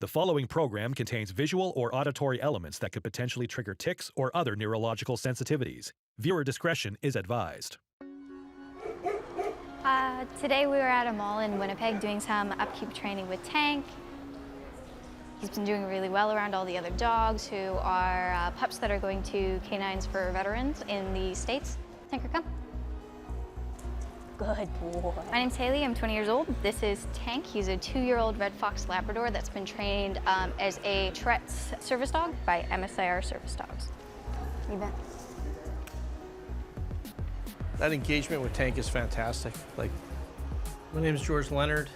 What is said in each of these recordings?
The following program contains visual or auditory elements that could potentially trigger tics or other neurological sensitivities. Viewer discretion is advised. Today we were at a mall in Winnipeg doing some upkeep training with Tank. He's been doing really well around all the other dogs who are pups that are going to canines for veterans in the States. Tanker, come. Good boy. My name's Haley, I'm 20 years old. This is Tank. He's a 2-year-old Red Fox Labrador that's been trained as a Tourette's service dog by MSAR service dogs. You bet. That engagement with Tank is fantastic. Like, my name is George Leonard,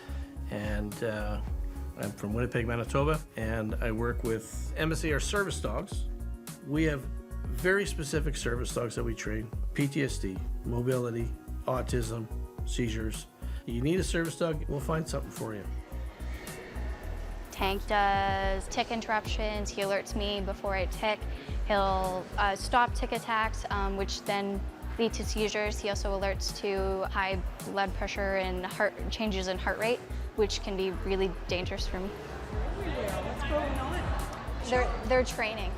and I'm from Winnipeg, Manitoba, and I work with MSAR service dogs. We have very specific service dogs that we train: PTSD, mobility, autism, seizures. You need a service dog, we'll find something for you. Tank does tick interruptions. He alerts me before I tick. He'll stop tick attacks, which then lead to seizures. He also alerts to high blood pressure and changes in heart rate, which can be really dangerous for me. What's going on? They're training.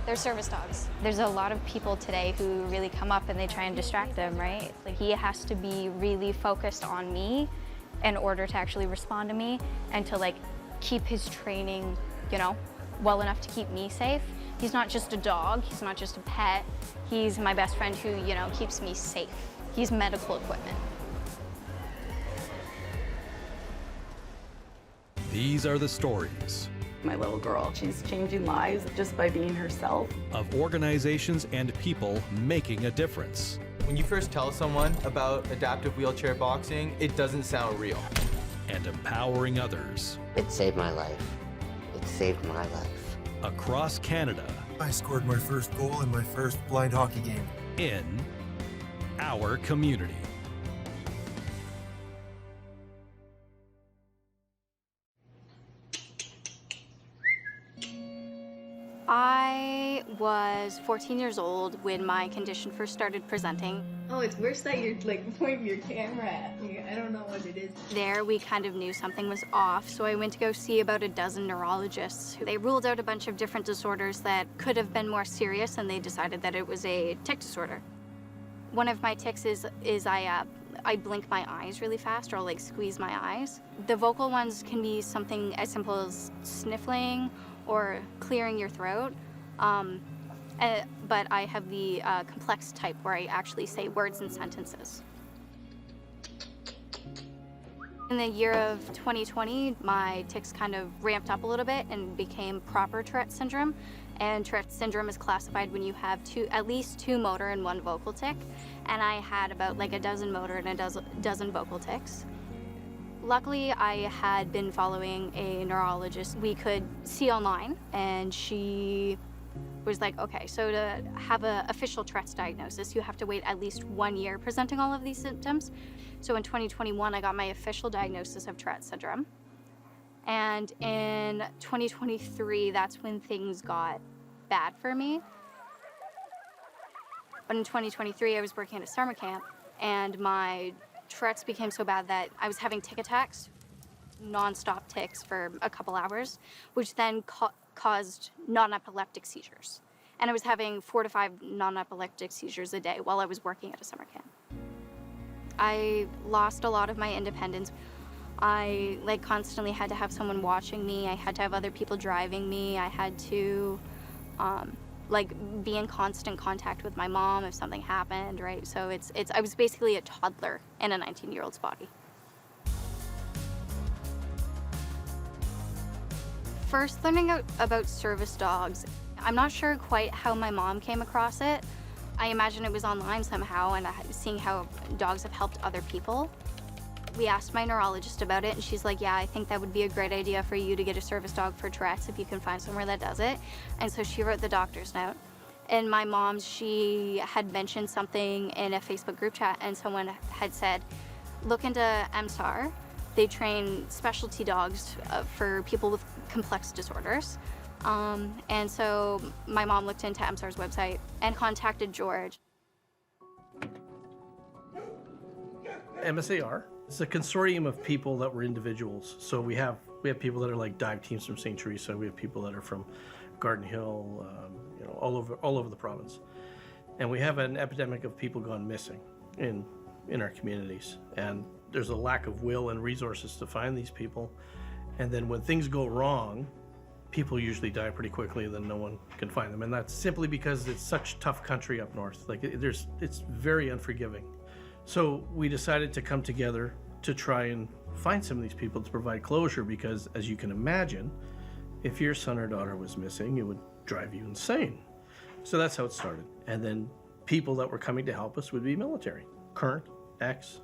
They're service dogs. There's a lot of people today who really come up and they try and distract them, right? Like, he has to be really focused on me in order to actually respond to me and to like keep his training, you know, well enough to keep me safe. He's not just a dog, he's not just a pet. He's my best friend who, you know, keeps me safe. He's medical equipment. These are the stories My little girl, she's changing lives just by being herself. of organizations and people making a difference. When you first tell someone about adaptive wheelchair boxing, it doesn't sound real. And empowering others It saved my life. It saved my life. across Canada I scored my first goal in my first blind hockey game. in our community. I was 14 years old when my condition first started presenting. Oh, it's worse that you're like pointing your camera at me. I don't know what it is. There, we kind of knew something was off, so I went to go see about a dozen neurologists. They ruled out a bunch of different disorders that could have been more serious, and they decided that it was a tic disorder. One of my tics is I blink my eyes really fast, or I'll like squeeze my eyes. The vocal ones can be something as simple as sniffling or clearing your throat. But I have the complex type where I actually say words and sentences. In the year of 2020, my tics kind of ramped up a little bit and became proper Tourette syndrome. And Tourette syndrome is classified when you have at least 2 motor and 1 vocal tic. And I had about like a dozen motor and a dozen vocal tics. Luckily, I had been following a neurologist we could see online, and she was like, okay, so to have an official Tourette's diagnosis, you have to wait at least 1 year presenting all of these symptoms. So in 2021, I got my official diagnosis of Tourette syndrome. And in 2023, that's when things got bad for me. But in 2023, I was working at a summer camp, and my Tourette's became so bad that I was having tic attacks, non-stop tics for a couple hours, which then caused non-epileptic seizures. And I was having 4 to 5 non-epileptic seizures a day while I was working at a summer camp. I lost a lot of my independence. I like constantly had to have someone watching me. I had to have other people driving me. I had to like be in constant contact with my mom if something happened, right? So I was basically a toddler in a 19-year-old's body. First learning about service dogs, I'm not sure quite how my mom came across it. I imagine it was online somehow, and seeing how dogs have helped other people. We asked my neurologist about it, and she's like, yeah, I think that would be a great idea for you to get a service dog for Tourette's if you can find somewhere that does it. And so she wrote the doctor's note. And my mom, she had mentioned something in a Facebook group chat, and someone had said, look into MSAR. They train specialty dogs for people with complex disorders. And so my mom looked into MSAR's website and contacted George. MSAR is a consortium of people that were individuals. So we have We have people that are like dive teams from St. Teresa. We have people that are from Garden Hill, all over the province. And we have an epidemic of people gone missing in our communities. And there's a lack of will and resources to find these people. And then when things go wrong, people usually die pretty quickly, and then no one can find them. And that's simply because it's such tough country up north. Like it's very unforgiving. So we decided to come together to try and find some of these people to provide closure, because as you can imagine, if your son or daughter was missing, it would drive you insane. So that's how it started. And then people that were coming to help us would be military, current, ex,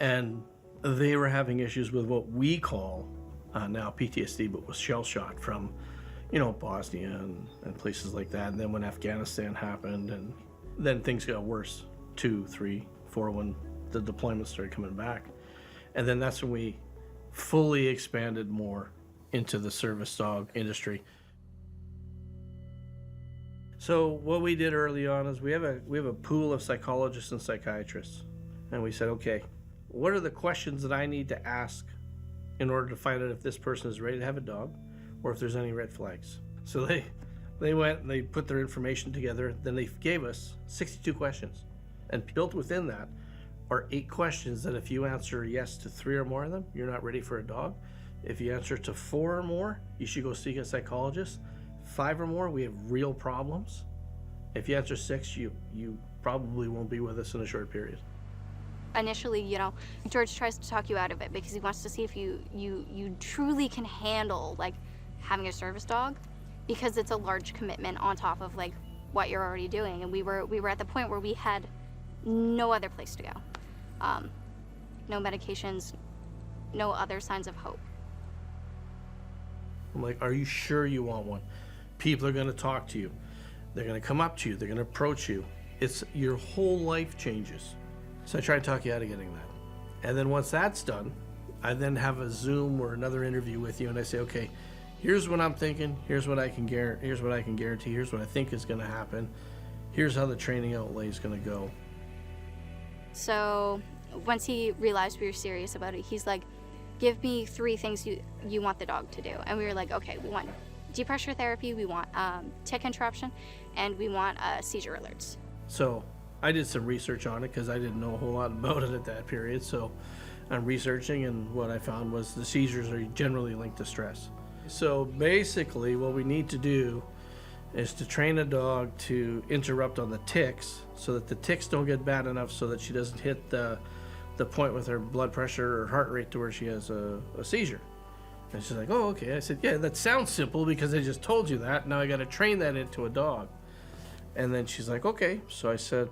and they were having issues with what we call now PTSD, but was shell shock from, Bosnia and places like that. And then when Afghanistan happened, and then things got worse, 2, 3, 4, when the deployments started coming back. And then that's when we fully expanded more into the service dog industry. So what we did early on is we have a pool of psychologists and psychiatrists. And we said, okay, what are the questions that I need to ask in order to find out if this person is ready to have a dog or if there's any red flags? So they went and they put their information together. Then they gave us 62 questions. And built within that are 8 questions that if you answer yes to 3 or more of them, you're not ready for a dog. If you answer to 4 or more, you should go seek a psychologist. 5 or more, we have real problems. If you answer 6, you probably won't be with us in a short period. Initially, George tries to talk you out of it because he wants to see if you truly can handle having a service dog, because it's a large commitment on top of what you're already doing. And we were at the point where we had no other place to go. No medications, no other signs of hope. I'm like, are you sure you want one? People are going to talk to you. They're going to come up to you. They're going to approach you. It's your whole life changes. So I try to talk you out of getting that. And then once that's done, I then have a Zoom or another interview with you, and I say, okay, here's what I'm thinking. Here's what I can guarantee. Here's what I think is going to happen. Here's how the training outlay is going to go. So once he realized we were serious about it, he's like, give me 3 things you want the dog to do. And we were like, okay, we want depressure therapy, we want tick interruption, and we want seizure alerts. So I did some research on it because I didn't know a whole lot about it at that period. So I'm researching, and what I found was the seizures are generally linked to stress. So basically what we need to do is to train a dog to interrupt on the ticks so that the ticks don't get bad enough so that she doesn't hit the point with her blood pressure or heart rate to where she has a seizure. And she's like, oh, okay. I said, yeah, that sounds simple because I just told you that. Now I got to train that into a dog. And then she's like, okay. So I said,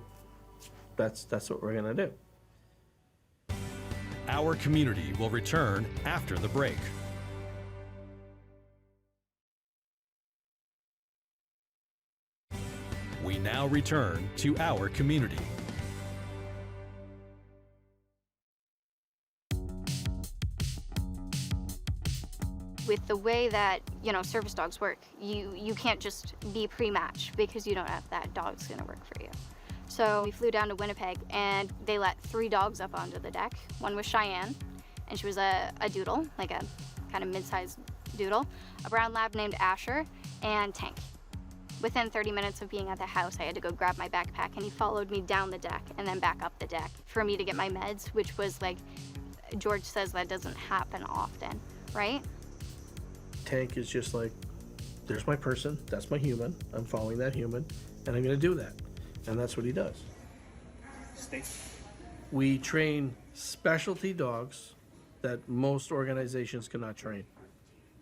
that's what we're going to do. Our Community will return after the break. We now return to Our Community. With the way that, service dogs work, you can't just be pre-match because you don't know if that dog's gonna work for you. So we flew down to Winnipeg, and they let 3 dogs up onto the deck. One was Cheyenne, and she was a doodle, like a kind of mid-sized doodle, a brown lab named Asher, and Tank. Within 30 minutes of being at the house, I had to go grab my backpack, and he followed me down the deck and then back up the deck for me to get my meds, which was George says that doesn't happen often, right? Tank is just like, there's my person, that's my human, I'm following that human, and I'm gonna do that. And that's what he does. We train specialty dogs that most organizations cannot train.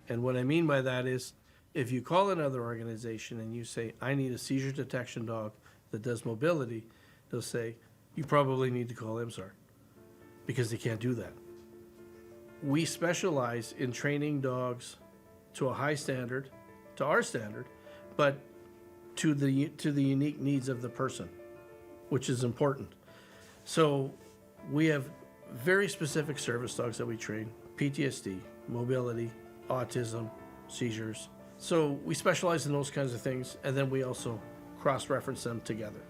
And what I mean by that is, if you call another organization and you say, I need a seizure detection dog that does mobility, they'll say, you probably need to call MSAR, because they can't do that. We specialize in training dogs to a high standard, to our standard, but to the unique needs of the person, which is important. So we have very specific service dogs that we train: PTSD, mobility, autism, seizures. So we specialize in those kinds of things, and then we also cross-reference them together.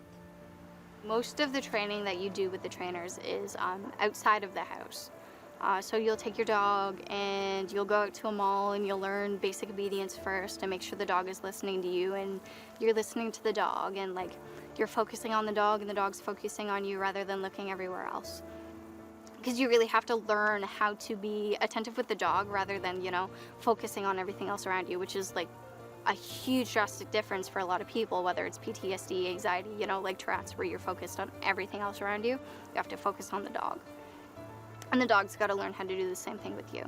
Most of the training that you do with the trainers is outside of the house. So you'll take your dog and you'll go out to a mall and you'll learn basic obedience first and make sure the dog is listening to you and you're listening to the dog, and like you're focusing on the dog and the dog's focusing on you rather than looking everywhere else. Because you really have to learn how to be attentive with the dog rather than, focusing on everything else around you, which is like a huge drastic difference for a lot of people, whether it's PTSD, anxiety, like Tourette's, where you're focused on everything else around you. You have to focus on the dog. And the dog's got to learn how to do the same thing with you.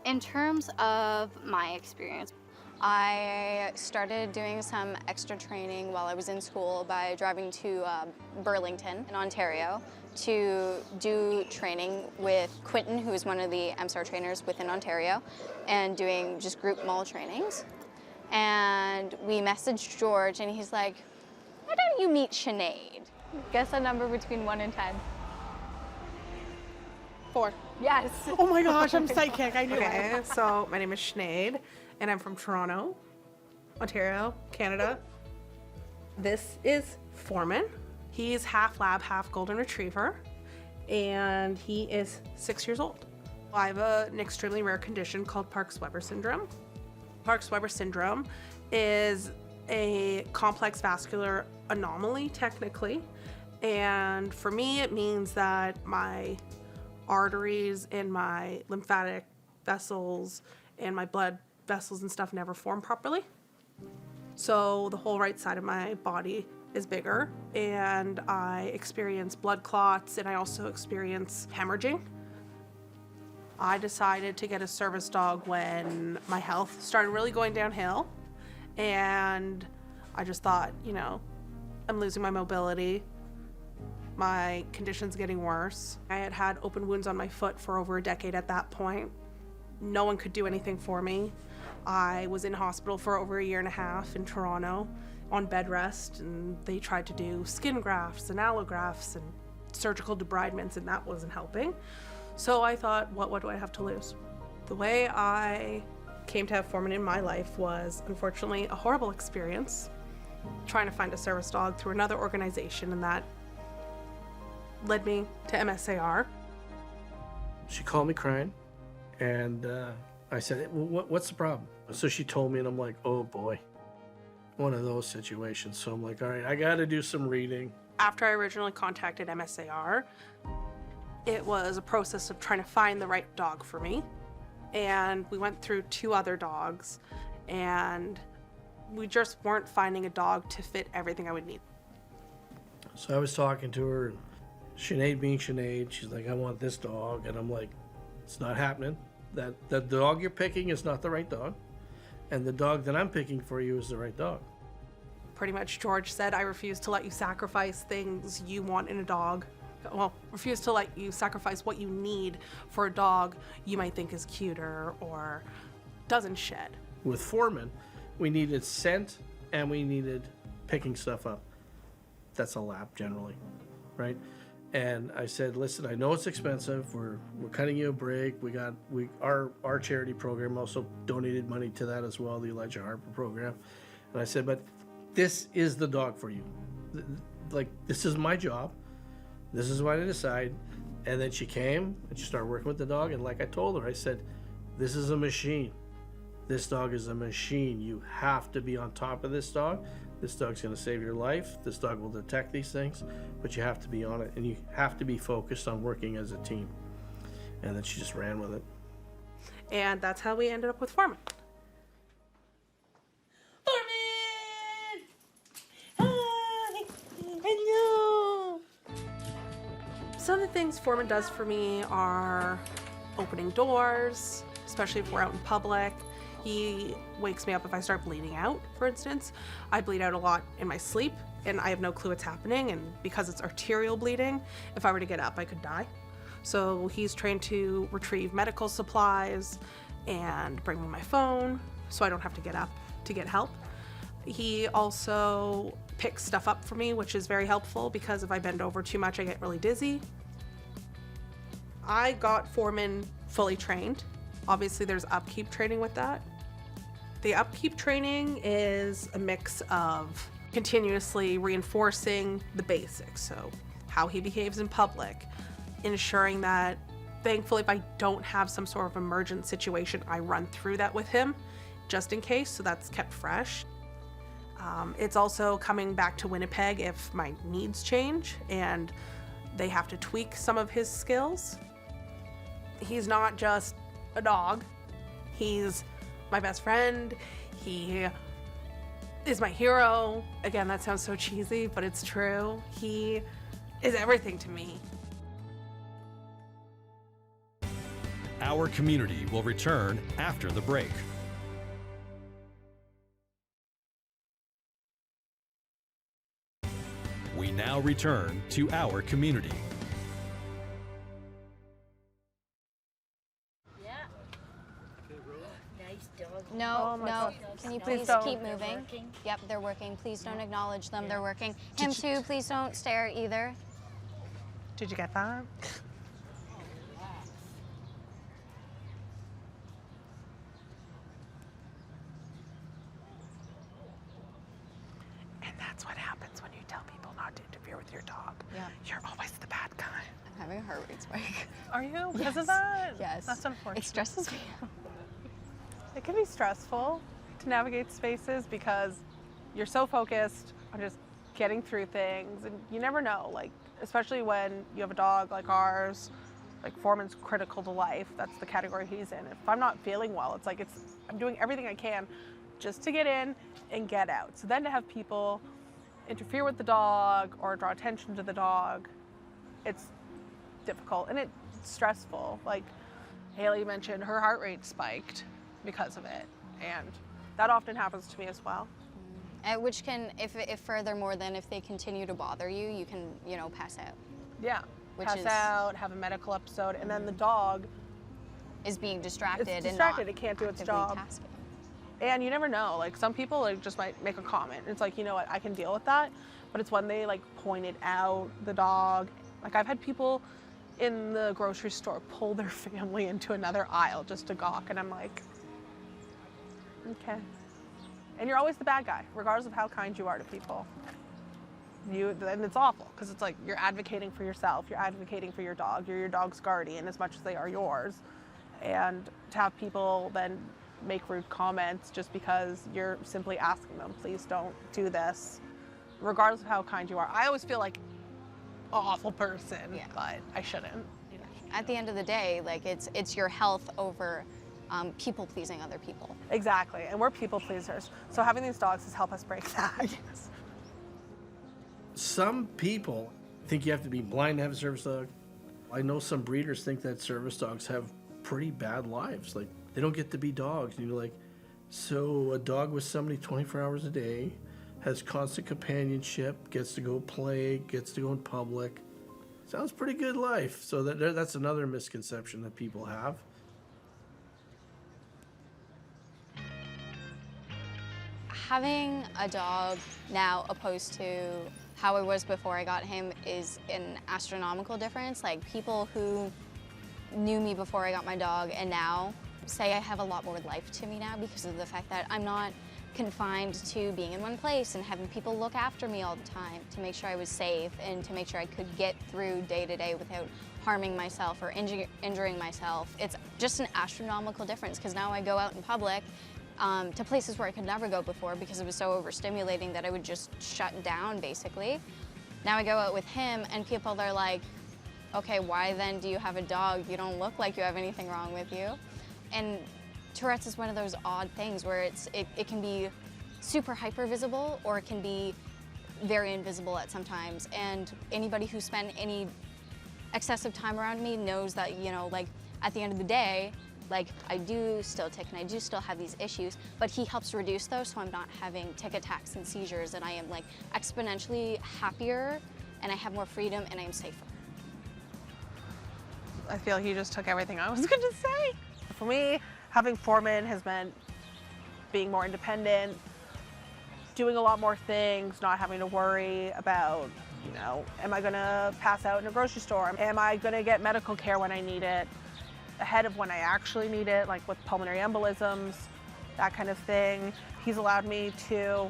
In terms of my experience, I started doing some extra training while I was in school by driving to Burlington in Ontario to do training with Quentin, who is one of the MSAR trainers within Ontario, and doing just group mall trainings. And we messaged George and he's like, why don't you meet Sinead? Guess a number between 1 and 10. 4. Yes. Oh my gosh, I'm psychic. I knew it. So my name is Sinead, and I'm from Toronto, Ontario, Canada. This is Foreman. He's half lab, half golden retriever, and he is 6 years old. I have an extremely rare condition called Parkes-Weber syndrome. Parkes-Weber syndrome is a complex vascular anomaly, technically, and for me it means that my arteries and my lymphatic vessels and my blood vessels and stuff never form properly. So the whole right side of my body is bigger, and I experience blood clots, and I also experience hemorrhaging. I decided to get a service dog when my health started really going downhill, and I just thought, I'm losing my mobility. My condition's getting worse. I had had open wounds on my foot for over a decade at that point. No one could do anything for me. I was in hospital for over 1.5 years in Toronto on bed rest, and they tried to do skin grafts and allografts and surgical debridements, and that wasn't helping. So I thought, what do I have to lose? The way I came to have Foreman in my life was, unfortunately, a horrible experience trying to find a service dog through another organization, and that led me to MSAR. She called me crying, and I said, what's the problem? So she told me, and I'm like, oh boy, one of those situations. So I'm like, all right, I got to do some reading. After I originally contacted MSAR, it was a process of trying to find the right dog for me. And we went through 2 other dogs, and we just weren't finding a dog to fit everything I would need. So I was talking to her, and Sinead being Sinead, she's like, I want this dog. And I'm like, it's not happening. The dog you're picking is not the right dog. And the dog that I'm picking for you is the right dog. Pretty much George said, I refuse to let you sacrifice things you want in a dog. Well, refuse to let you sacrifice what you need for a dog you might think is cuter or doesn't shed. With Foreman, we needed scent and we needed picking stuff up. That's a lap generally, right? And I said, listen, I know it's expensive. We're cutting you a break. Our charity program also donated money to that as well, the Elijah Harper program. And I said, but this is the dog for you. Like, this is my job. This is what I decide. And then she came and she started working with the dog. And like I told her, I said, this is a machine. This dog is a machine. You have to be on top of this dog. This dog's going to save your life. This dog will detect these things, but you have to be on it, and you have to be focused on working as a team. And then she just ran with it. And that's how we ended up with Foreman. Some of the things Foreman does for me are opening doors, especially if we're out in public. He wakes me up if I start bleeding out, for instance. I bleed out a lot in my sleep, and I have no clue what's happening, and because it's arterial bleeding, if I were to get up, I could die. So he's trained to retrieve medical supplies and bring me my phone, so I don't have to get up to get help. He also picks stuff up for me, which is very helpful because if I bend over too much, I get really dizzy. I got Foreman fully trained. Obviously, there's upkeep training with that. The upkeep training is a mix of continuously reinforcing the basics, so how he behaves in public, ensuring that Thankfully, if I don't have some sort of emergent situation, I run through that with him just in case, so that's kept fresh. It's also coming back to Winnipeg if my needs change and they have to tweak some of his skills. He's not just a dog. He's my best friend. He is my hero. Again, that sounds so cheesy, but it's true. He is everything to me. Our Community will return after the break. We now return to Our Community. No, my no. God. Can you Please please don't. keep moving? Yep, they're working. Please don't acknowledge them. They're working. Him too. Please don't stare either. Did you get that? And that's what happens when you tell people not to interfere with your dog. Yeah. You're always the bad guy. I'm having a heart rate spike. Are you? Because Yes. of that? Yes. That's unfortunate. It stresses me out. It can be stressful to navigate spaces because you're so focused on just getting through things, and you never know, like, especially when you have a dog like ours, like Foreman's critical to life. That's the category he's in. If I'm not feeling well, it's like I'm doing everything I can just to get in and get out. So then to have people interfere with the dog or draw attention to the dog, it's difficult and it's stressful. Like Haley mentioned, her heart rate spiked because of it, and that often happens to me as well. Which can, if furthermore, then if they continue to bother you, you can, pass out. Yeah, Which pass is- out, have a medical episode, and then the dog Is being distracted. It's and distracted, not it can't do its actively job. tasking. And you never know, like some people just might make a comment. It's like, you know what, I can deal with that. But it's when they pointed out the dog. Like I've had people in the grocery store pull their family into another aisle just to gawk. And I'm like, okay. And you're always the bad guy, regardless of how kind you are to people. And it's awful because it's like you're advocating for yourself, you're advocating for your dog, you're your dog's guardian as much as they are yours. And to have people then make rude comments just because you're simply asking them, please don't do this, regardless of how kind you are. I always feel like an awful person, Yeah. but I shouldn't. At the end of the day, it's your health over people pleasing other people. Exactly, and we're people pleasers. So having these dogs has helped us break that. Some people think you have to be blind to have a service dog. I know some breeders think that service dogs have pretty bad lives. Like, they don't get to be dogs. And you're like, so a dog with somebody 24 hours a day, has constant companionship, gets to go play, gets to go in public. Sounds pretty good life. So that's another misconception that people have. Having a dog now opposed to how I was before I got him is an astronomical difference. Like people who knew me before I got my dog and now say I have a lot more life to me now because of the fact that I'm not confined to being in one place and having people look after me all the time to make sure I was safe and to make sure I could get through day to day without harming myself or injuring myself. It's just an astronomical difference because now I go out in public to places where I could never go before because it was so overstimulating that I would just shut down basically. Now I go out with him and people are like, okay, why then do you have a dog? You don't look like you have anything wrong with you. And Tourette's is one of those odd things where it can be super hyper visible or it can be very invisible at some times. And anybody who spent any excessive time around me knows that, at the end of the day, I do still tick and I do still have these issues, but he helps reduce those so I'm not having tick attacks and seizures and I am exponentially happier and I have more freedom and I am safer. I feel he just took everything I was going to say. For me, having Foreman has meant being more independent, doing a lot more things, not having to worry about, am I going to pass out in a grocery store? Am I going to get medical care when I need it, ahead of when I actually need it, like with pulmonary embolisms, that kind of thing. He's allowed me to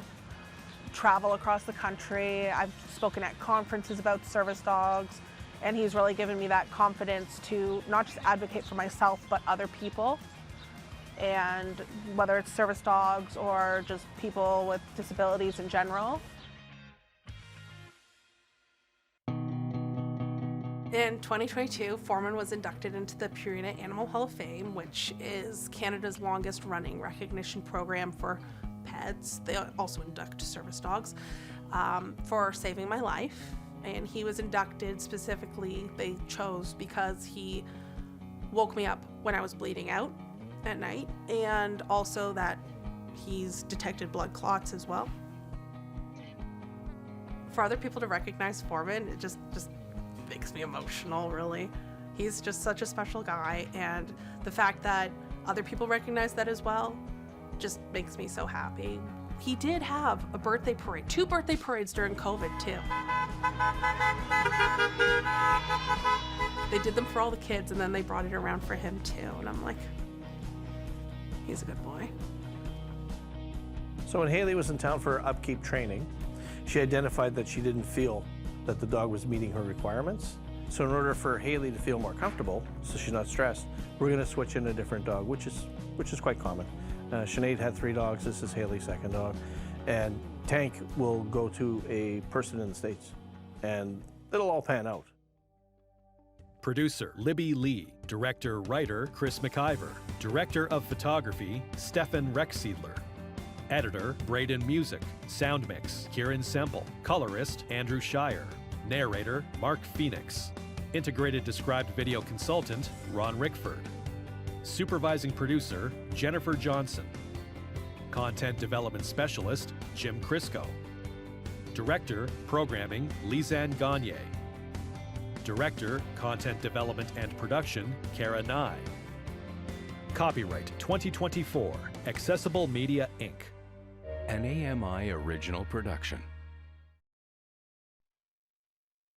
travel across the country. I've spoken at conferences about service dogs, And he's really given me that confidence to not just advocate for myself, but other people. And whether it's service dogs or just people with disabilities in general. In 2022, Foreman was inducted into the Purina Animal Hall of Fame, which is Canada's longest running recognition program for pets. They also induct service dogs for saving my life. And he was inducted specifically, they chose because he woke me up when I was bleeding out at night, and also that he's detected blood clots as well. For other people to recognize Foreman, it just makes me emotional, really. He's just such a special guy, and the fact that other people recognize that as well just makes me so happy. He did have a birthday parade, 2 birthday parades during COVID too. They did them for all the kids, and then they brought it around for him too, and I'm like, he's a good boy. So when Haley was in town for upkeep training, she identified that she didn't feel that the dog was meeting her requirements. So in order for Haley to feel more comfortable, so she's not stressed, we're gonna switch in a different dog, which is quite common. Sinead had 3 dogs, this is Haley's second dog. And Tank will go to a person in the States, and it'll all pan out. Producer Libby Lee, director-writer Chris McIver, director of photography Stefan Rexsiedler, editor Braden Music, sound mix Kieran Semple, colorist Andrew Shire, narrator Mark Phoenix, integrated described video consultant Ron Rickford, supervising producer Jennifer Johnson, content development specialist Jim Crisco, director programming Lisanne Gagne, director content development and production Kara Nye. Copyright 2024, Accessible Media Inc. An AMI original production.